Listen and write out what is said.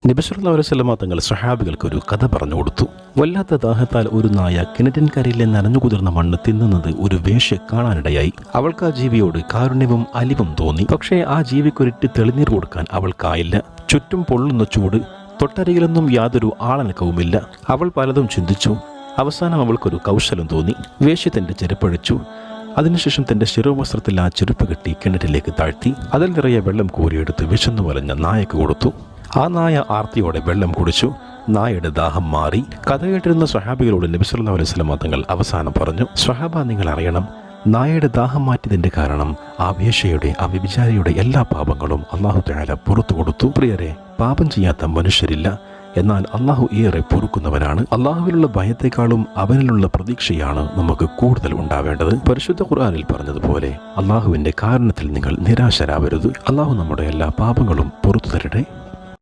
നബി സല്ലല്ലാഹു അലൈഹി വസല്ലം തങ്ങൾ സ്വഹാബികൾക്ക് ഒരു കഥ പറഞ്ഞു കൊടുത്തു. വല്ലാത്ത ദാഹത്താൽ ഒരു നായ കിണറ്റിൻകരയിലെ നനഞ്ഞുകുതിർന്ന മണ്ണ് തിന്നുന്നത് ഒരു വേശ്യ കാണാനിടയായി. അവൾക്ക് ആ ജീവിയോട് കാരുണ്യവും അലിവും തോന്നി. പക്ഷേ ആ ജീവിക്കൊരിട്ട് തെളിനീർ കൊടുക്കാൻ അവൾക്കായില്ല. ചുറ്റും പൊള്ളുന്ന ചൂട്, തൊട്ടരികിലൊന്നും യാതൊരു ആളനക്കവുമില്ല. അവൾ പലതും ചിന്തിച്ചു. അവസാനം അവൾക്കൊരു കൗശലം തോന്നി. വേശ്യ തന്റെ ചെരുപ്പഴിച്ചു. അതിനുശേഷം തന്റെ ശിരോവസ്ത്രത്തിൽ ആ ചെരുപ്പ് കെട്ടി കിണറ്റിലേക്ക് താഴ്ത്തി. അതിൽ നിറയെ വെള്ളം കോരിയെടുത്ത് വിശന്നു വലഞ്ഞ നായക്ക് കൊടുത്തു. ആ നായ ആർത്തിയോടെ വെള്ളം കുടിച്ചു. നായയുടെ ദാഹം മാറി. കഥ കേട്ടിരുന്ന സ്വഹാബികളോട് നബി സല്ലല്ലാഹു അലൈഹി വസല്ലം തങ്ങൾ അവസാനം പറഞ്ഞു, സ്വഹാബ, നിങ്ങൾ അറിയണം, നായയുടെ ദാഹം മാറ്റിയതിന്റെ കാരണം ആ വേശ്യയുടെ, ആ വ്യഭിചാരിയുടെ എല്ലാ പാപങ്ങളും അല്ലാഹു തആല പുറത്തു കൊടുത്തു. പ്രിയരെ, പാപം ചെയ്യാത്ത മനുഷ്യരില്ല. എന്നാൽ അള്ളാഹു ഏറെ പൊറുക്കുന്നവനാണ്. അള്ളാഹുവിലുള്ള ഭയത്തെക്കാളും അവനിലുള്ള പ്രതീക്ഷയാണ് നമുക്ക് കൂടുതൽ ഉണ്ടാവേണ്ടത്. പരിശുദ്ധ ഖുർആനിൽ പറഞ്ഞതുപോലെ അള്ളാഹുവിന്റെ കാരണത്തിൽ നിങ്ങൾ നിരാശരാവരുത്. അള്ളാഹു നമ്മുടെ എല്ലാ പാപങ്ങളും പുറത്തു തരട്ടെ.